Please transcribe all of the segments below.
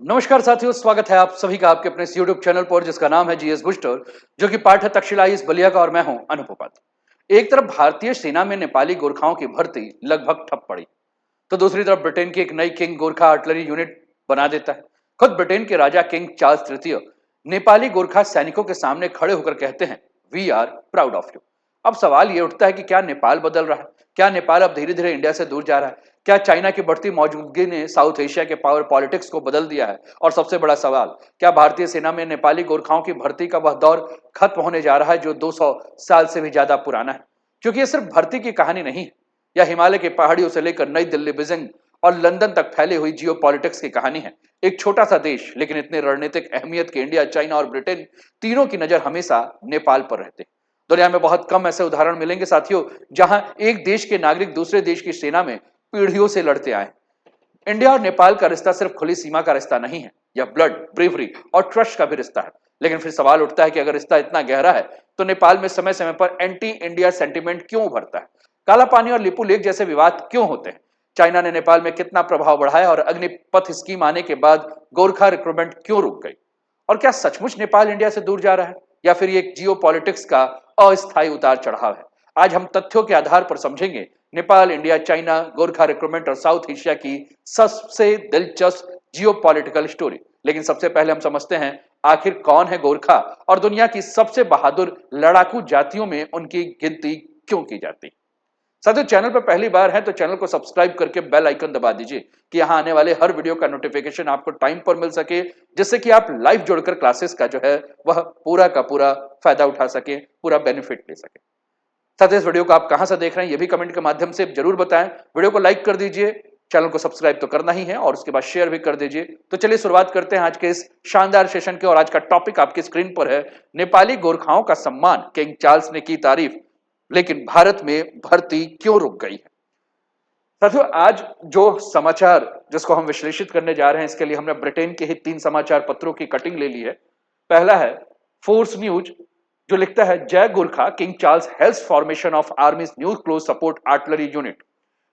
नमस्कार साथियों, स्वागत है आप सभी का आपके अपने इस यूट्यूब चैनल पर जिसका नाम है जीएस बूस्टर, जो कि पार्ट है तक्षशिला इस बलिया का और मैं हूं अनूप उपाध्याय। एक तरफ भारतीय सेना में नेपाली गोरखाओं की भर्ती लगभग ठप पड़ी, तो दूसरी तरफ ब्रिटेन की एक नई किंग गोरखा आर्टिलरी यूनिट बना देता है। खुद ब्रिटेन के राजा किंग चार्ल्स तृतीय नेपाली गोरखा सैनिकों के सामने खड़े होकर कहते हैं, we are proud of you. अब सवाल ये उठता है कि क्या नेपाल बदल रहा है? क्या नेपाल अब धीरे धीरे इंडिया से दूर जा रहा है? क्या चाइना की बढ़ती मौजूदगी ने साउथ एशिया के पावर पॉलिटिक्स को बदल दिया है? और सबसे बड़ा सवाल, क्या भारतीय सेना में नेपाली गोरखाओं की भर्ती का वह दौर खत्म होने जा रहा है जो 200 साल से भी ज्यादा पुराना है? क्योंकि ये सिर्फ भर्ती की कहानी नहीं है, यह हिमालय के पहाड़ियों से लेकर नई दिल्ली, बीजिंग और लंदन तक फैली हुई जियो पॉलिटिक्स की कहानी है। एक छोटा सा देश, लेकिन इतने रणनीतिक अहमियत के इंडिया, चाइना और ब्रिटेन तीनों की नजर हमेशा नेपाल पर रहते हैं। दुनिया में बहुत कम ऐसे उदाहरण मिलेंगे साथियों, जहां एक देश के नागरिक दूसरे देश की सेना में पीढ़ियों से लड़ते आए। इंडिया और नेपाल का रिश्ता सिर्फ खुली सीमा का रिश्ता नहीं है, यह ब्लड, ब्रेवरी और ट्रस्ट का भी रिश्ता है। लेकिन फिर सवाल उठता है कि अगर रिश्ता इतना गहरा है, तो नेपाल में समय समय पर एंटी इंडिया सेंटीमेंट क्यों उभरता है? काला पानी और लिपू लेक जैसे विवाद क्यों होते हैं? चाइना ने नेपाल में कितना प्रभाव बढ़ाया और अग्निपथ स्कीम आने के बाद गोरखा रिक्रूटमेंट क्यों रुक गई? और क्या सचमुच नेपाल इंडिया से दूर जा रहा है, या फिर ये एक जियो पॉलिटिक्स का अस्थायी उतार चढ़ाव है? आज हम तथ्यों के आधार पर समझेंगे Nepal, India, China, Gorkha recruitment और साउथ एशिया की सबसे दिलचस्प जियो पॉलिटिकल स्टोरी। लेकिन सबसे पहले हम समझते हैं आखिर कौन है गोरखा और दुनिया की सबसे बहादुर लड़ाकू जातियों में उनकी गिनती क्यों की जाती है। साथियों, चैनल पर पहली बार है तो चैनल को सब्सक्राइब करके बेल आइकन दबा दीजिए कि यहां आने वाले हर वीडियो का नोटिफिकेशन आपको टाइम पर मिल सके, जिससे कि आप लाइव जुड़कर क्लासेस का जो है वह पूरा का पूरा फायदा उठा सके, पूरा बेनिफिट ले सके। साथ ही इस वीडियो को आप कहां से देख रहे हैं, ये भी कमेंट के माध्यम से जरूर बताएं। वीडियो को लाइक कर दीजिए, चैनल को सब्सक्राइब तो करना ही है और उसके बाद शेयर भी कर दीजिए। तो चलिए शुरुआत करते हैं आज के इस शानदार सेशन की। और आज का टॉपिक आपकी स्क्रीन पर है, नेपाली गोरखाओं का सम्मान, किंग चार्ल्स ने की तारीफ, लेकिन भारत में भर्ती क्यों रुक गई है। साथियों, आज जो समाचार जिसको हम विश्लेषित करने जा रहे हैं, इसके लिए हमने ब्रिटेन के ही 3 समाचार पत्रों की कटिंग ले ली है। पहला है फोर्स न्यूज, जो लिखता है, जय Gorkha, king Charles helps formation of armies new close support artillery unit.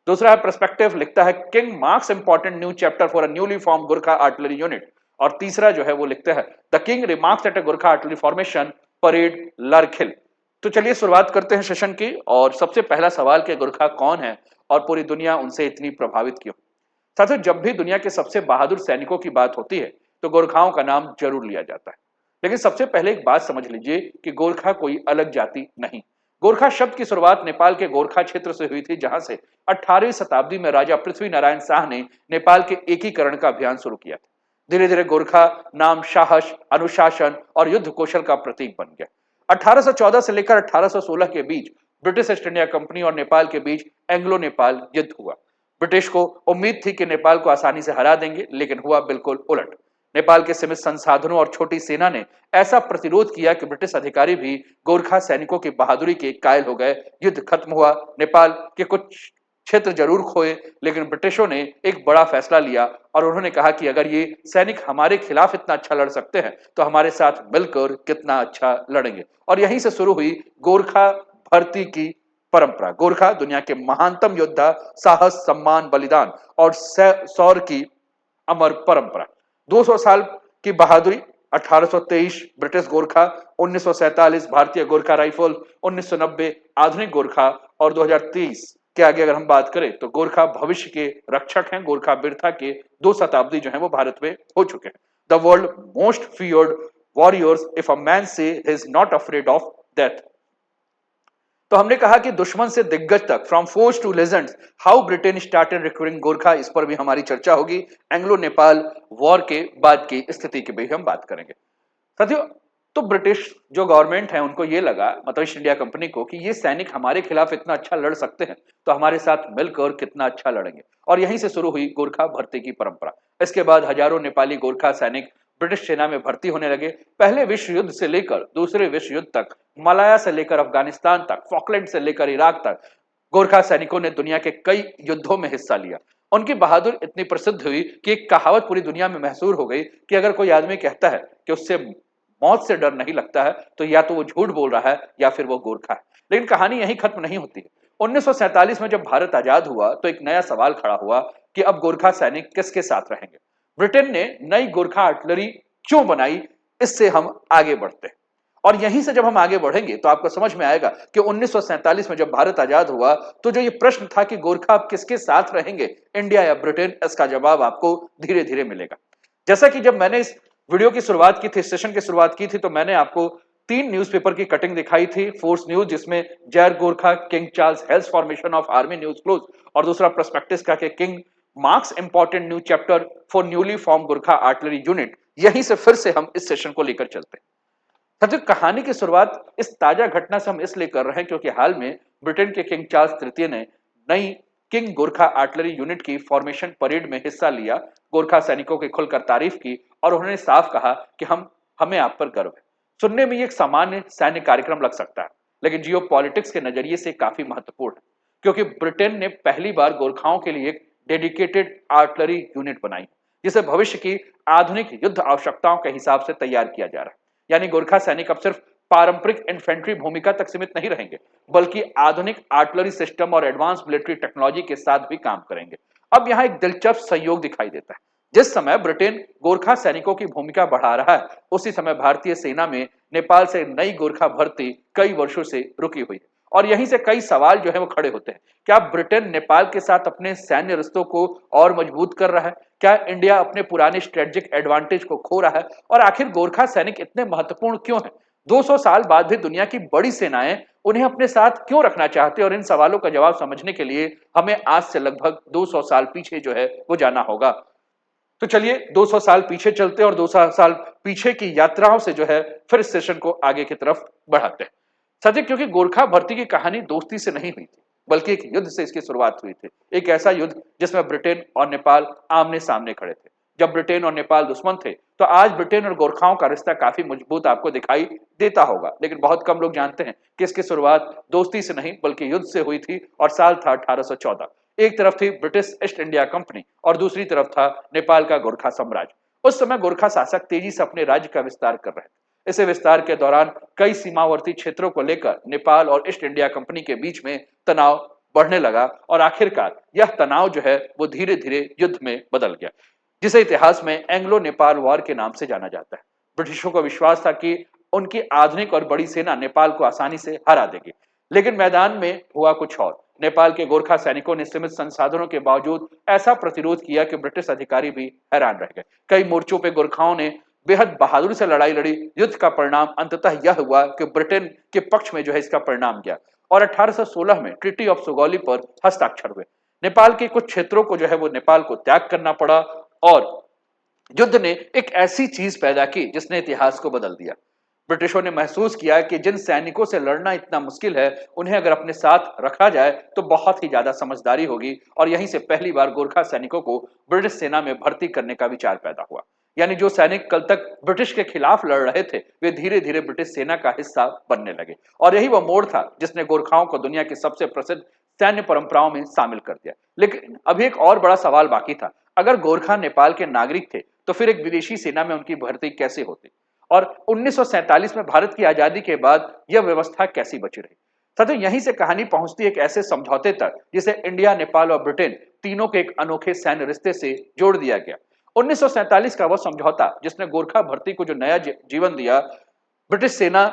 दूसरा है पर्सपेक्टिव, लिखता है, king marks important new chapter for a newly form Gorkha artillery unit. और तीसरा जो है वो लिखता है, the king remarks at a Gorkha artillery formation parade Larkhill. तो चलिए शुरुआत करते हैं सेशन की। और सबसे पहला सवाल कि गोरखा कौन है और पूरी दुनिया उनसे इतनी प्रभावित क्यों? साथियों, जब भी दुनिया के सबसे बहादुर सैनिकों की बात होती है तो गोरखाओं का नाम जरूर लिया जाता है। लेकिन सबसे पहले एक बात समझ लीजिए कि गोरखा कोई अलग जाति नहीं। गोरखा शब्द की शुरुआत नेपाल के गोरखा क्षेत्र से हुई थी, जहां से 18वीं शताब्दी में राजा पृथ्वी नारायण शाह ने नेपाल के एकीकरण का अभियान शुरू किया था। धीरे धीरे गोरखा नाम साहस, अनुशासन और युद्ध कौशल का प्रतीक बन गया। 1814 से लेकर 1816 के बीच ब्रिटिश ईस्ट इंडिया कंपनी और नेपाल के बीच एंग्लो नेपाल युद्ध हुआ। ब्रिटिश को उम्मीद थी कि नेपाल को आसानी से हरा देंगे, लेकिन हुआ बिल्कुल उलट। नेपाल के सीमित संसाधनों और छोटी सेना ने ऐसा प्रतिरोध किया कि ब्रिटिश अधिकारी भी गोरखा सैनिकों की बहादुरी के कायल हो गए। युद्ध खत्म हुआ, नेपाल के कुछ क्षेत्र जरूर खोए, लेकिन ब्रिटिशों ने एक बड़ा फैसला लिया और उन्होंने कहा कि अगर ये सैनिक हमारे खिलाफ इतना अच्छा लड़ सकते हैं तो हमारे साथ मिलकर कितना अच्छा लड़ेंगे। और यहीं से शुरू हुई गोरखा भर्ती की परंपरा। गोरखा दुनिया के महानतम योद्धा, साहस, सम्मान, बलिदान और शौर्य की अमर परंपरा। 200 साल की बहादुरी, 1823 ब्रिटिश गोरखा, 1947 भारतीय गोरखा राइफल, 1990 आधुनिक गोरखा और 2030 के आगे अगर हम बात करें तो गोरखा भविष्य के रक्षक हैं। गोरखा वीरता के 2 शताब्दी जो है वो भारत में हो चुके हैं। The world most feared warriors, if a man says he is not afraid of death. तो हमने कहा कि दुश्मन से दिग्गज तक, from foes to legends, how Britain started recruiting Gurkha, इस पर भी हमारी चर्चा होगी। एंग्लो नेपाल वॉर के बाद की स्थिति की भी हम बात करेंगे। साथियों, तो ब्रिटिश जो गवर्नमेंट है उनको ये लगा, मतलब ईस्ट इंडिया कंपनी को, कि ये सैनिक हमारे खिलाफ इतना अच्छा लड़ सकते हैं तो हमारे साथ मिलकर कितना अच्छा लड़ेंगे। और यहीं से शुरू हुई गोरखा भर्ती की परंपरा। इसके बाद हजारों नेपाली गोरखा सैनिक ब्रिटिश सेना में भर्ती होने लगे। पहले विश्व युद्ध से लेकर दूसरे विश्व युद्ध तक, मलाया से लेकर अफगानिस्तान तक, फॉकलैंड से लेकर इराक तक, गोरखा सैनिकों ने दुनिया के कई युद्धों में हिस्सा लिया। उनकी बहादुर इतनी प्रसिद्ध हुई कि एक कहावत पूरी दुनिया में मशहूर हो गई कि अगर कोई आदमी कहता है कि उससे मौत से डर नहीं लगता है तो या तो वो झूठ बोल रहा है या फिर वो गोरखा है। लेकिन कहानी यहीं खत्म नहीं होती है। 1947 में जब भारत आजाद हुआ तो एक नया सवाल खड़ा हुआ कि अब गोरखा सैनिक किसके साथ रहेंगे। ब्रिटेन ने नई गोरखा आर्टिलरी क्यों बनाई, इससे हम आगे बढ़ते हैं। और यहीं से जब हम आगे बढ़ेंगे तो आपको समझ में आएगा कि 1947 में जब भारत आजाद हुआ तो जो ये प्रश्न था कि गोरखा अब किसके साथ रहेंगे, इंडिया या ब्रिटेन, इसका जवाब आपको धीरे धीरे मिलेगा। जैसा कि जब मैंने इस वीडियो की शुरुआत की थी, सेशन की शुरुआत की थी, तो मैंने आपको 3 न्यूज़पेपर की कटिंग दिखाई थी। फोर्स न्यूज जिसमें जैर Gorkha king Charles hails formation of army news close, और दूसरा प्रोस्पेक्टिस का कि king marks important new chapter for newly form Gorkha artillery unit. यहीं से फिर से हम इस सेशन को लेकर चलते हैं। साथियों, कहानी की शुरुआत इस ताजा घटना से हम इसलिए कर रहे हैं क्योंकि हाल में ब्रिटेन के किंग चार्ल्स तृतीय ने नई किंग गोरखा आर्टिलरी यूनिट की फॉर्मेशन परेड में हिस्सा लिया, गोरखा सैनिकों की खुलकर तारीफ की और उन्होंने साफ कहा कि हमें आप पर गर्व है। सुनने में ये एक सामान्य सैन्य कार्यक्रम लग सकता है, लेकिन जियो पॉलिटिक्स के नजरिए से काफी महत्वपूर्ण है, क्योंकि ब्रिटेन ने पहली बार गोरखाओं के लिए एक डेडिकेटेड आर्टिलरी यूनिट बनाई, जिसे भविष्य की आधुनिक युद्ध आवश्यकताओं के हिसाब से तैयार किया जा रहा है। यानी गोरखा सैनिक अब सिर्फ पारंपरिक इन्फेंट्री भूमिका तक सीमित नहीं रहेंगे, बल्कि आधुनिक आर्टिलरी सिस्टम और एडवांस मिलिट्री टेक्नोलॉजी के साथ भी काम करेंगे। अब यहाँ एक दिलचस्प संयोग दिखाई देता है। जिस समय ब्रिटेन गोरखा सैनिकों की भूमिका बढ़ा रहा है, उसी समय भारतीय सेना में नेपाल से नई गोरखा भर्ती कई वर्षों से रुकी हुई है। और यहीं से कई सवाल जो है वो खड़े होते हैं। क्या ब्रिटेन नेपाल के साथ अपने सैन्य रिश्तों को और मजबूत कर रहा है? क्या इंडिया अपने पुराने स्ट्रेटेजिक एडवांटेज को खो रहा है? और आखिर गोरखा सैनिक इतने महत्वपूर्ण क्यों हैं? 200 साल बाद भी दुनिया की बड़ी सेनाएं उन्हें अपने साथ क्यों रखना चाहते हैं? और इन सवालों का जवाब समझने के लिए हमें आज से लगभग 200 साल पीछे जो है वो जाना होगा। तो चलिए 200 साल पीछे चलते हैं और 200 साल पीछे की यात्राओं से जो है फिर इस सेशन को आगे की तरफ बढ़ाते हैं। साथियों, क्योंकि गोरखा भर्ती की कहानी दोस्ती से नहीं हुई थी, बल्कि एक युद्ध से इसकी शुरुआत हुई थी। एक ऐसा युद्ध जिसमें ब्रिटेन और नेपाल आमने सामने खड़े थे। जब ब्रिटेन और नेपाल दुश्मन थे, तो आज ब्रिटेन और गोरखाओं का रिश्ता काफी मजबूत आपको दिखाई देता होगा, लेकिन बहुत कम लोग जानते हैं कि इसकी शुरुआत दोस्ती से नहीं बल्कि युद्ध से हुई थी। और साल था 1814। एक तरफ थी ब्रिटिश ईस्ट इंडिया कंपनी और दूसरी तरफ था नेपाल का गोरखा साम्राज्य। उस समय गोरखा शासक तेजी से अपने राज्य का विस्तार कर रहे थे। इसे विस्तार के दौरान कई सीमावर्ती क्षेत्रों को लेकर नेपाल और ईस्ट इंडिया कंपनी के बीच में तनाव बढ़ने लगा और आखिरकार यह तनाव जो है वो धीरे धीरे युद्ध में बदल गया, जिसे इतिहास में एंग्लो नेपाल वॉर के नाम से जाना जाता है। ब्रिटिशों को विश्वास था कि उनकी आधुनिक और बड़ी सेना नेपाल को आसानी से हरा देगी, लेकिन मैदान में हुआ कुछ और। नेपाल के गोरखा सैनिकों ने सीमित संसाधनों के बावजूद ऐसा प्रतिरोध किया कि ब्रिटिश अधिकारी भी हैरान रह गए। कई मोर्चों पे गोरखाओं ने बेहद बहादुरी से लड़ाई लड़ी। युद्ध का परिणाम अंततः यह हुआ कि ब्रिटेन के पक्ष में जो है इसका परिणाम गया और 1816 में ट्रीटी ऑफ सुगौली पर हस्ताक्षर हुए। नेपाल के कुछ क्षेत्रों को जो है वो नेपाल को त्याग करना पड़ा और युद्ध ने एक ऐसी चीज पैदा की जिसने इतिहास को बदल दिया। ब्रिटिशों ने महसूस किया कि जिन सैनिकों से लड़ना इतना मुश्किल है, उन्हें अगर अपने साथ रखा जाए तो बहुत ही ज्यादा समझदारी होगी। और यहीं से पहली बार गोरखा सैनिकों को ब्रिटिश सेना में भर्ती करने का विचार पैदा हुआ। यानी जो सैनिक कल तक ब्रिटिश के खिलाफ लड़ रहे थे, वे धीरे धीरे ब्रिटिश सेना का हिस्सा बनने लगे। और यही वह मोड़ था जिसने गोरखाओं को दुनिया की सबसे प्रसिद्ध सैन्य परंपराओं में शामिल कर दिया। लेकिन अभी एक और बड़ा सवाल बाकी था। अगर गोरखा नेपाल के नागरिक थे, तो फिर एक विदेशी सेना में उनकी भर्ती कैसे होती? और 1947 में भारत की आजादी के बाद यह व्यवस्था कैसी बची रही? साथियों, यहीं से कहानी पहुंचती है एक ऐसे समझौते तक जिसे इंडिया, नेपाल और ब्रिटेन तीनों के एक अनोखे सैन्य रिश्ते से जोड़ दिया गया। 1947 का वह समझौता जिसने गोरखा भर्ती को जो नया जीवन दिया, ब्रिटिश सेना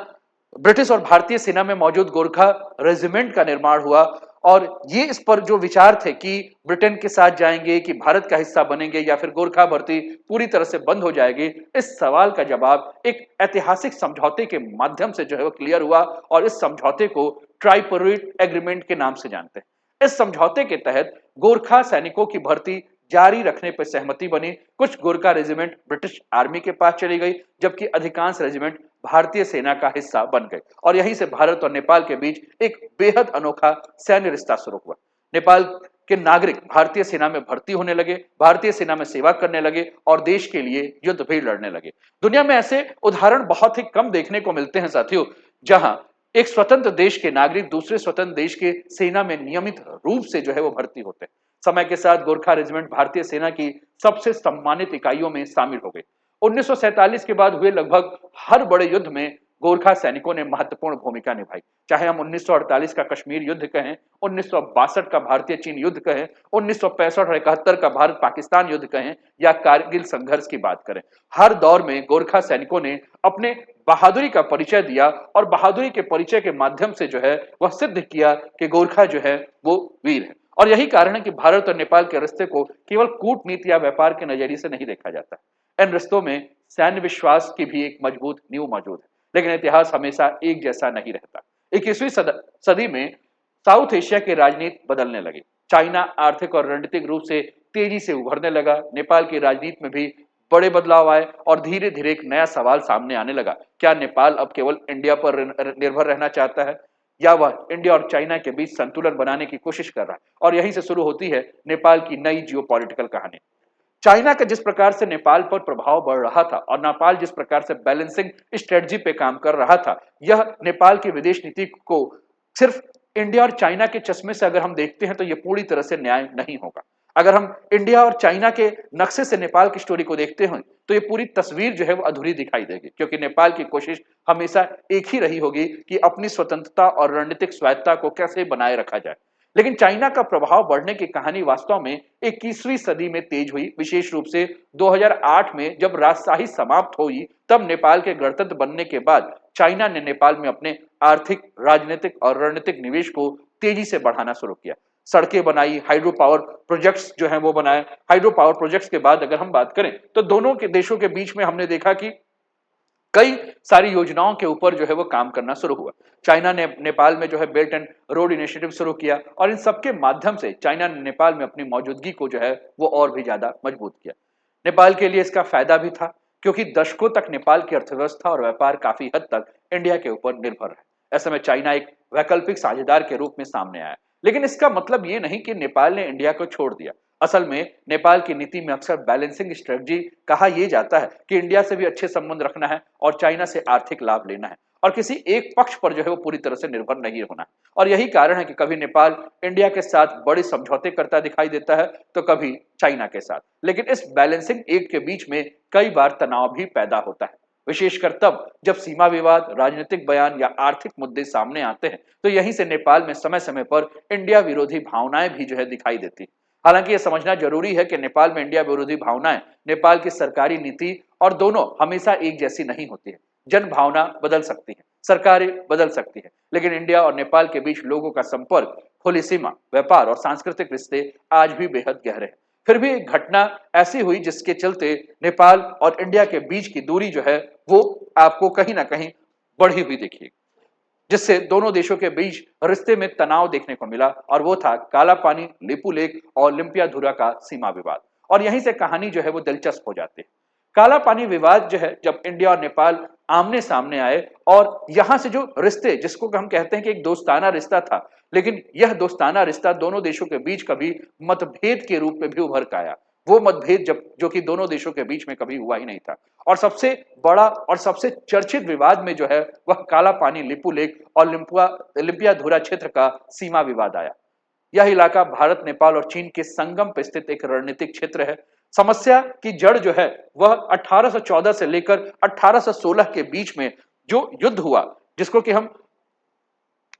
ब्रिटिश और भारतीय सेना में मौजूद गोरखा रेजिमेंट का निर्माण हुआ। और ये इस पर जो विचार थे कि ब्रिटेन के साथ जाएंगे कि भारत का हिस्सा बनेंगे या फिर गोरखा भर्ती पूरी तरह से बंद हो जाएगी, इस सवाल का जवाब एक ऐतिहासिक समझौते के माध्यम से जो है वो क्लियर हुआ। और इस समझौते को ट्राइपरेट एग्रीमेंट के नाम से जानते हैं। इस समझौते के तहत गोरखा सैनिकों की भर्ती जारी रखने पर सहमति बनी। कुछ गोरखा रेजिमेंट ब्रिटिश आर्मी के पास चली गई, जबकि अधिकांश रेजिमेंट भारतीय सेना का हिस्सा बन गए। और यहीं से भारत और नेपाल के बीच एक बेहद अनोखा सैन्य रिश्ता शुरू हुआ। नेपाल के नागरिक भारतीय सेना में भर्ती होने लगे, भारतीय सेना में सेवा करने लगे और देश के लिए युद्ध भी लड़ने लगे। दुनिया में ऐसे उदाहरण बहुत ही कम देखने को मिलते हैं साथियों, जहां एक स्वतंत्र देश के नागरिक दूसरे स्वतंत्र देश के सेना में नियमित रूप से जो है वो भर्ती होते हैं। समय के साथ गोरखा रेजिमेंट भारतीय सेना की सबसे सम्मानित इकाइयों में शामिल हो गई। 1947 के बाद हुए लगभग हर बड़े युद्ध में गोरखा सैनिकों ने महत्वपूर्ण भूमिका निभाई। चाहे हम 1948 का कश्मीर युद्ध कहें, 1962 का भारतीय चीन युद्ध कहें, 1965 और 71 का भारत पाकिस्तान युद्ध कहें या कारगिल संघर्ष की बात करें, हर दौर में गोरखा सैनिकों ने अपने बहादुरी का परिचय दिया और बहादुरी के परिचय के माध्यम से जो है वह सिद्ध किया कि गोरखा जो है वो वीर है। और यही कारण है कि भारत और नेपाल के रिश्ते को केवल कूटनीति या व्यापार के नजरिए से नहीं देखा जाता। इन रिश्तों में सैन्य विश्वास की भी एक मजबूत नींव मौजूद है। लेकिन इतिहास हमेशा एक जैसा नहीं रहता। 21वीं सदी में साउथ एशिया की राजनीति बदलने लगी। चाइना आर्थिक और रणनीतिक रूप से तेजी से उभरने लगा। नेपाल की राजनीति में भी बड़े बदलाव आए और धीरे धीरे एक नया सवाल सामने आने लगा। क्या नेपाल अब केवल इंडिया पर निर्भर रहना चाहता है या वह इंडिया और चाइना के बीच संतुलन बनाने की कोशिश कर रहा है? और यहीं से शुरू होती है नेपाल की नई जियोपॉलिटिकल कहानी। चाइना का जिस प्रकार से नेपाल पर प्रभाव बढ़ रहा था और नेपाल जिस प्रकार से बैलेंसिंग स्ट्रेटजी पे काम कर रहा था, यह नेपाल की विदेश नीति को सिर्फ इंडिया और चाइना के चश्मे से अगर हम देखते हैं तो यह पूरी तरह से न्याय नहीं होगा। अगर हम इंडिया और चाइना के नक्शे से नेपाल की स्टोरी को देखते हैं तो ये पूरी तस्वीर जो है वो अधूरी दिखाई देगी, क्योंकि नेपाल की कोशिश हमेशा एक ही रही होगी कि अपनी स्वतंत्रता और रणनीतिक स्वायत्ता को कैसे बनाए रखा जाए। लेकिन चाइना का प्रभाव बढ़ने की कहानी वास्तव में 21वीं सदी में तेज हुई। विशेष रूप से 2008 में जब राजशाही समाप्त हुई, तब नेपाल के गणतंत्र बनने के बाद चाइना ने नेपाल में अपने आर्थिक, राजनीतिक और रणनीतिक निवेश को तेजी से बढ़ाना शुरू किया। सड़कें बनाई, हाइड्रो पावर प्रोजेक्ट्स जो हैं वो बनाए। हाइड्रो पावर प्रोजेक्ट्स के बाद अगर हम बात करें तो दोनों के देशों के बीच में हमने देखा कि कई सारी योजनाओं के ऊपर जो है वो काम करना शुरू हुआ। चाइना ने नेपाल में जो है बेल्ट एंड रोड इनिशिएटिव शुरू किया और इन सबके माध्यम से चाइना ने नेपाल में अपनी मौजूदगी को जो है वो और भी ज्यादा मजबूत किया। नेपाल के लिए इसका फायदा भी था, क्योंकि दशकों तक नेपाल की अर्थव्यवस्था और व्यापार काफी हद तक इंडिया के ऊपर निर्भर है। ऐसे में चाइना एक वैकल्पिक साझेदार के रूप में सामने आया। लेकिन इसका मतलब ये नहीं कि नेपाल ने इंडिया को छोड़ दिया। असल में नेपाल की नीति में अक्सर बैलेंसिंग स्ट्रेटजी कहा यह जाता है कि इंडिया से भी अच्छे संबंध रखना है और चाइना से आर्थिक लाभ लेना है और किसी एक पक्ष पर जो है वो पूरी तरह से निर्भर नहीं होना है। और यही कारण है कि कभी नेपाल इंडिया के साथ बड़े समझौते करता दिखाई देता है तो कभी चाइना के साथ। लेकिन इस बैलेंसिंग एक्ट के बीच में कई बार तनाव भी पैदा होता है, विशेषकर तब जब सीमा विवाद, राजनीतिक बयान या आर्थिक मुद्दे सामने आते हैं। तो यहीं से नेपाल में समय समय पर इंडिया विरोधी भावनाएं भी जो है दिखाई देती है। हालांकि यह समझना जरूरी है कि नेपाल में इंडिया विरोधी भावनाएं नेपाल की सरकारी नीति और दोनों हमेशा एक जैसी नहीं होती है। जन भावना बदल सकती है, सरकारें बदल सकती है, लेकिन इंडिया और नेपाल के बीच लोगों का संपर्क, खुली सीमा, व्यापार और सांस्कृतिक रिश्ते आज भी बेहद गहरे हैं। फिर भी एक घटना ऐसी हुई जिसके चलते नेपाल और इंडिया के बीच की दूरी जो है वो आपको कहीं ना कहीं बढ़ी हुई दिखेगी, जिससे दोनों देशों के बीच रिश्ते में तनाव देखने को मिला, और वो था काला पानी, लिपू लेक और ओलंपियाधुरा का सीमा विवाद। और यहीं से कहानी जो है वो दिलचस्प हो जाती है। काला पानी विवाद जो है जब इंडिया और नेपाल आमने सामने आए, और यहां से जो रिश्ते, जिसको हम कहते हैं कि एक दोस्ताना रिश्ता था, लेकिन यह दोस्ताना रिश्ता दोनों देशों के बीच कभी मतभेद के रूप में भी उभर कर आया। वो मतभेद जब जो कि दोनों देशों के बीच में कभी हुआ ही नहीं था। और सबसे बड़ा और सबसे चर्चित विवाद में जो है वह काला पानी, लिपू लेक और ओलंपियाधुरा क्षेत्र का सीमा विवाद आया। यह इलाका भारत, नेपाल और चीन के संगम पर स्थित एक रणनीतिक क्षेत्र है। समस्या की जड़ जो है वह 1814 से लेकर 1816 के बीच में जो युद्ध हुआ, जिसको कि हम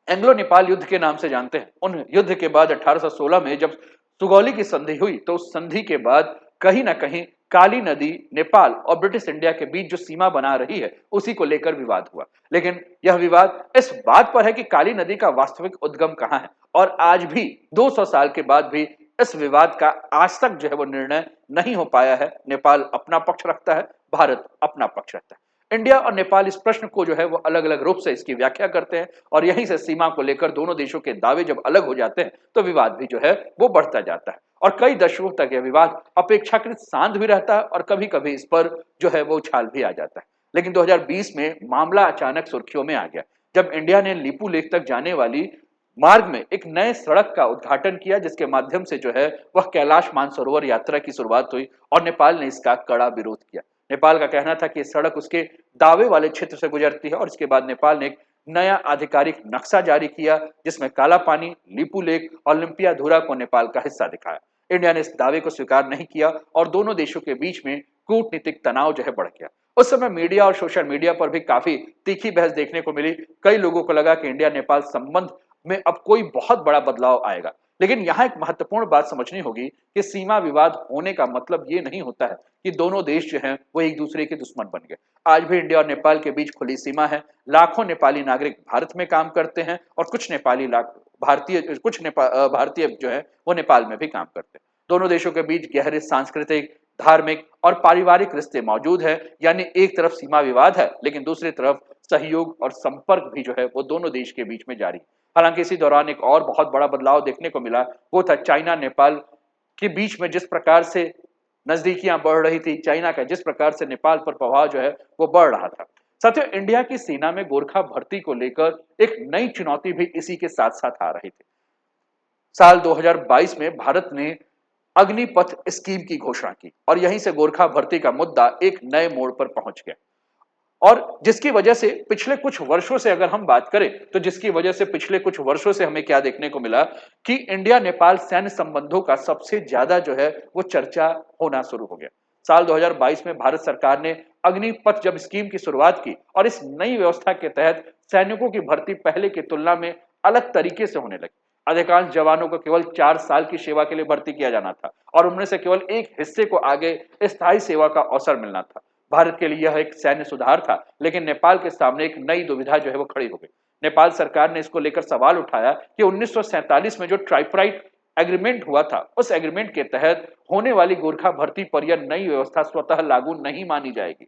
एंग्लो नेपाल युद्ध के नाम से जानते हैं, उन युद्ध के बाद 1816 में जब सुगौली की संधि हुई, तो उस संधि के बाद कहीं ना कहीं काली नदी, नेपाल और ब्रिटिश इंडिया के बीच जो सीमा बना रही है उसी को लेकर विवाद हुआ। लेकिन यह विवाद इस बात पर है कि काली नदी का वास्तविक उद्गम कहां है, और आज भी 200 साल के बाद भी इस विवाद का आज तक जो है वो निर्णय नहीं हो पाया है। नेपाल अपना पक्ष रखता है, भारत अपना पक्ष रखता है। इंडिया और नेपाल इस प्रश्न को जो है वो अलग अलग रूप से इसकी व्याख्या करते हैं, और यहीं से सीमा को लेकर दोनों देशों के दावे जब अलग हो जाते हैं तो विवाद भी जो है वो बढ़ता जाता है। और कई दशकों तक यह विवाद अपेक्षाकृत शांत भी रहता है और कभी कभी इस पर जो है वो उछाल भी आ जाता है। लेकिन 2020 में मामला अचानक सुर्खियों में आ गया, जब इंडिया ने लिपू लेक तक जाने वाली मार्ग में एक नए सड़क का उद्घाटन किया, जिसके माध्यम से जो है वह कैलाश मानसरोवर यात्रा की शुरुआत हुई, और नेपाल ने इसका कड़ा विरोध किया। नेपाल का कहना था कि सड़क उसके दावे वाले क्षेत्र से गुजरती है, और इसके बाद नेपाल ने एक नया आधिकारिक नक्शा जारी किया जिसमें काला पानी, लिपू लेक और ओलंपियाधुरा को नेपाल का हिस्सा दिखाया। इंडिया ने इस दावे को स्वीकार नहीं किया और दोनों देशों के बीच में कूटनीतिक तनाव जो है बढ़ गया। उस समय मीडिया और सोशल मीडिया पर भी काफी तीखी बहस देखने को मिली। कई लोगों को लगा कि इंडिया नेपाल संबंध में अब कोई बहुत बड़ा बदलाव आएगा। लेकिन यहाँ एक महत्वपूर्ण बात समझनी होगी कि सीमा विवाद होने का मतलब ये नहीं होता है कि दोनों देश जो हैं वो एक दूसरे के दुश्मन बन गए। आज भी इंडिया और नेपाल के बीच खुली सीमा है। लाखों नेपाली नागरिक भारत में काम करते हैं और कुछ नेपाली भारतीय जो है वो नेपाल में भी काम करते हैं। दोनों देशों के बीच गहरे सांस्कृतिक, धार्मिक और पारिवारिक रिश्ते मौजूद है। यानी एक तरफ सीमा विवाद है लेकिन दूसरी तरफ सहयोग और संपर्क भी जो है वो दोनों देश के बीच में जारी है। हालांकि इसी दौरान एक और बहुत बड़ा बदलाव देखने को मिला, वो था चाइना नेपाल के बीच में जिस प्रकार से नजदीकियां बढ़ रही थी, चाइना का जिस प्रकार से नेपाल पर प्रभाव जो है वो बढ़ रहा था। साथियों, इंडिया की सेना में गोरखा भर्ती को लेकर एक नई चुनौती भी इसी के साथ साथ आ रही थी। साल 2022 में भारत ने अग्निपथ स्कीम की घोषणा की और यहीं से गोरखा भर्ती का मुद्दा एक नए मोड़ पर पहुंच गया। और जिसकी वजह से पिछले कुछ वर्षों से अगर हम बात करें तो जिसकी वजह से पिछले कुछ वर्षों से हमें क्या देखने को मिला कि इंडिया नेपाल सैन्य संबंधों का सबसे ज्यादा जो है वो चर्चा होना शुरू हो गया। साल 2022 में भारत सरकार ने अग्निपथ जब स्कीम की शुरुआत की और इस नई व्यवस्था के तहत सैनिकों की भर्ती पहले की तुलना में अलग तरीके से होने लगी। अधिकांश जवानों को केवल 4 साल की सेवा के लिए भर्ती किया जाना था और उनमें से केवल एक हिस्से को आगे स्थायी सेवा का अवसर मिलना था। भारत के लिए यह एक सैन्य सुधार था, लेकिन नेपाल के सामने एक नई दुविधा जो है वो खड़ी हो गई। नेपाल सरकार ने इसको लेकर सवाल उठाया कि 1947 में जो ट्राइपराइट एग्रीमेंट हुआ था, उस एग्रीमेंट के तहत होने वाली गोरखा भर्ती पर यह नई व्यवस्था स्वतः लागू नहीं मानी जाएगी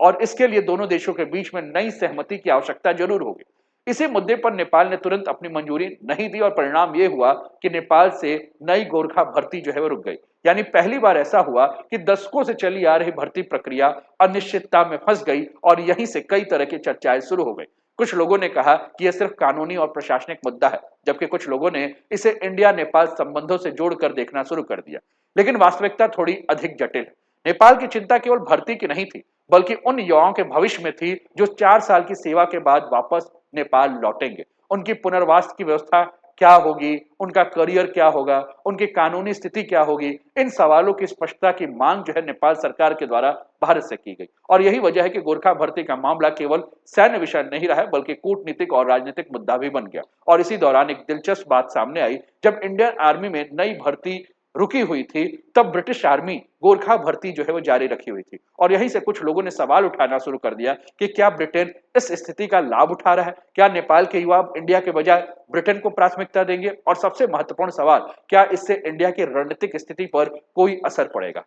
और इसके लिए दोनों देशों के बीच में नई सहमति की आवश्यकता जरूर होगी। इसी मुद्दे पर नेपाल ने तुरंत अपनी मंजूरी नहीं दी और परिणाम यह हुआ कि नेपाल से नई गोरखा भर्ती जो है वो रुक गई। यानी पहली बार ऐसा हुआ कि दशकों से चली आ रही भर्ती प्रक्रिया अनिश्चितता में फंस गई और यहीं से कई तरह की चर्चाएं शुरू हो गई। कुछ लोगों ने कहा कि यह सिर्फ कानूनी और प्रशासनिक मुद्दा है, जबकि कुछ लोगों ने इसे इंडिया नेपाल संबंधों से जोड़कर देखना शुरू कर दिया। लेकिन वास्तविकता थोड़ी अधिक जटिल है। नेपाल की चिंता केवल भर्ती की नहीं थी, बल्कि उन युवाओं के भविष्य में थी जो 4 साल की सेवा के बाद वापस नेपाल लौटेंगे। उनकी पुनर्वास की व्यवस्था क्या होगी, उनका करियर क्या होगा, उनकी कानूनी स्थिति क्या होगी, इन सवालों की स्पष्टता की मांग जो है नेपाल सरकार के द्वारा भारत से की गई। और यही वजह है कि गोरखा भर्ती का मामला केवल सैन्य विषय नहीं रहा बल्कि कूटनीतिक और राजनीतिक मुद्दा भी बन गया। और इसी दौरान एक दिलचस्प बात सामने आई। जब इंडियन आर्मी में नई भर्ती रुकी हुई थी, तब ब्रिटिश आर्मी गोरखा भर्ती जो है वो जारी रखी हुई थी और यहीं से कुछ लोगों ने सवाल उठाना शुरू कर दिया कि क्या ब्रिटेन इस स्थिति का लाभ उठा रहा है? क्या नेपाल के युवा इंडिया के बजाय ब्रिटेन को प्राथमिकता देंगे? और सबसे महत्वपूर्ण सवाल, क्या इससे इंडिया की रणनीतिक स्थिति पर कोई असर पड़ेगा?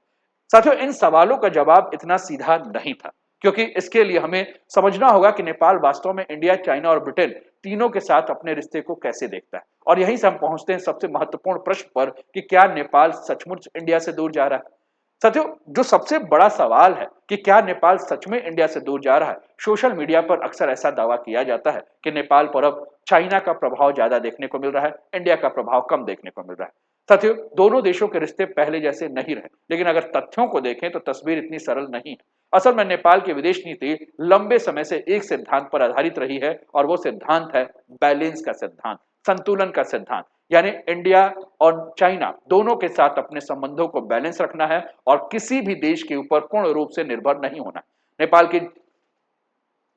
साथियों, इन सवालों का जवाब इतना सीधा नहीं था, क्योंकि इसके लिए हमें समझना होगा कि नेपाल वास्तव में इंडिया, चाइना और ब्रिटेन तीनों के साथ अपने रिश्ते को कैसे देखता है। और यहीं से हम पहुंचते हैं सबसे महत्वपूर्ण प्रश्न पर कि क्या नेपाल सचमुच इंडिया से दूर जा रहा है। साथियों, जो सबसे बड़ा सवाल है कि क्या नेपाल सच में इंडिया से दूर जा रहा है। सोशल मीडिया पर अक्सर ऐसा दावा किया जाता है कि नेपाल पर अब चाइना का प्रभाव ज्यादा देखने को मिल रहा है, इंडिया का प्रभाव कम देखने को मिल रहा है। साथियों, दोनों देशों के रिश्ते पहले जैसे नहीं रहे, लेकिन अगर तथ्यों को देखें तो तस्वीर इतनी सरल नहीं है। असल में नेपाल की विदेश नीति लंबे समय से एक सिद्धांत पर आधारित रही है और वो सिद्धांत है बैलेंस का सिद्धांत, संतुलन का सिद्धांत। यानी इंडिया और चाइना दोनों के साथ अपने संबंधों को बैलेंस रखना है और किसी भी देश के ऊपर पूर्ण रूप से निर्भर नहीं होना।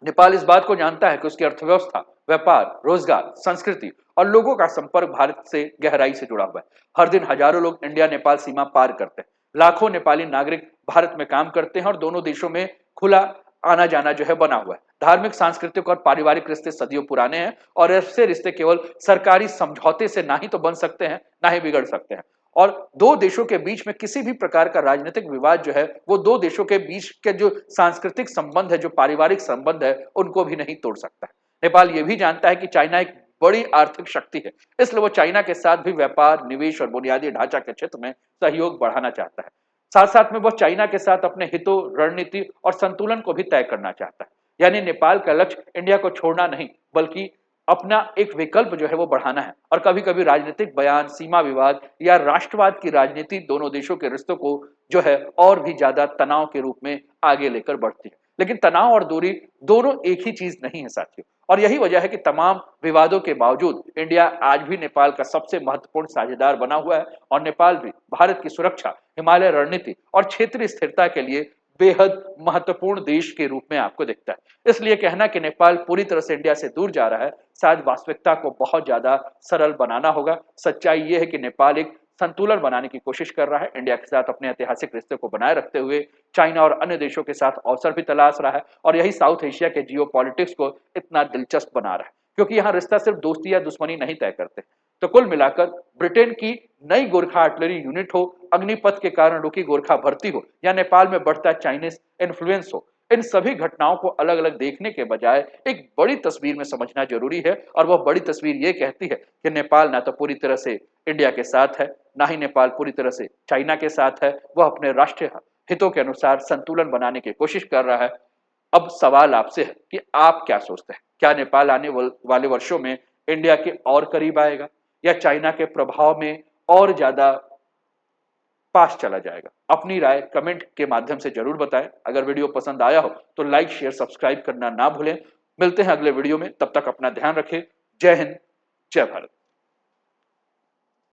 नेपाल इस बात को जानता है कि उसकी अर्थव्यवस्था, व्यापार, रोजगार, संस्कृति और लोगों का संपर्क भारत से गहराई से जुड़ा हुआ है। हर दिन हजारों लोग इंडिया नेपाल सीमा पार करते हैं। लाखों नेपाली नागरिक भारत में काम करते हैं और दोनों देशों में खुला आना जाना जो है बना हुआ है। धार्मिक, सांस्कृतिक और पारिवारिक रिश्ते सदियों पुराने हैं और ऐसे रिश्ते केवल सरकारी समझौते से ना ही तो बन सकते हैं, ना ही बिगड़ सकते हैं। और दो देशों के बीच में किसी भी प्रकार का राजनीतिक विवाद जो है वो दो देशों के बीच के जो सांस्कृतिक संबंध है, जो पारिवारिक संबंध है, उनको भी नहीं तोड़ सकता है। नेपाल ये भी जानता है कि चाइना एक बड़ी आर्थिक शक्ति है, इसलिए वो चाइना के साथ भी व्यापार, निवेश और बुनियादी ढांचा के क्षेत्र में सहयोग बढ़ाना चाहता है। साथ साथ में वो चाइना के साथ अपने हितों, रणनीति और संतुलन को भी तय करना चाहता है। यानी नेपाल का लक्ष्य इंडिया को छोड़ना नहीं, बल्कि अपना एक विकल्प जो है वो बढ़ाना है। और कभी कभी राजनीतिक बयान, सीमा विवाद या राष्ट्रवाद की राजनीति दोनों देशों के रिश्तों को जो है और भी ज्यादा तनाव के रूप में आगे लेकर बढ़ती है। लेकिन तनाव और दूरी दोनों एक ही चीज नहीं है साथियों। और यही वजह है कि तमाम विवादों के बावजूद इंडिया आज भी नेपाल का सबसे महत्वपूर्ण साझेदार बना हुआ है और नेपाल भी भारत की सुरक्षा, हिमालय रणनीति और क्षेत्रीय स्थिरता के लिए बेहद महत्वपूर्ण देश के रूप में आपको दिखता है। इसलिए कहना कि नेपाल पूरी तरह से इंडिया से दूर जा रहा है, शायद वास्तविकता को बहुत ज्यादा सरल बनाना होगा। सच्चाई यह है कि नेपाल एक संतुलन बनाने की कोशिश कर रहा है, इंडिया के साथ अपने ऐतिहासिक रिश्ते को बनाए रखते हुए चाइना और अन्य देशों के साथ अवसर भी तलाश रहा है, और यही साउथ एशिया के जियो पॉलिटिक्स को इतना दिलचस्प बना रहा है, क्योंकि यहाँ रिश्ता सिर्फ दोस्ती या दुश्मनी नहीं तय करते। तो कुल मिलाकर ब्रिटेन की नई गोरखा आर्टिलरी यूनिट हो, अग्निपथ के कारण रुकी गोरखा भर्ती हो, या नेपाल में बढ़ता चाइनीज इन्फ्लुएंस हो, इन सभी घटनाओं को अलग अलग देखने के बजाय एक बड़ी तस्वीर में समझना जरूरी है। और वह बड़ी तस्वीर ये कहती है कि नेपाल ना तो पूरी तरह से इंडिया के साथ है, ना ही नेपाल पूरी तरह से चाइना के साथ है, वह अपने राष्ट्रीय हितों के अनुसार संतुलन बनाने की कोशिश कर रहा है। अब सवाल आपसे है कि आप क्या सोचते हैं, क्या नेपाल आने वाले वर्षों में इंडिया के और करीब आएगा, या चाइना के प्रभाव में और ज्यादा पास चला जाएगा? अपनी राय कमेंट के माध्यम से जरूर बताएं। अगर वीडियो पसंद आया हो तो लाइक शेयर सब्सक्राइब करना ना भूलें। मिलते हैं अगले वीडियो में, तब तक अपना ध्यान रखें। जय हिंद, जय भारत।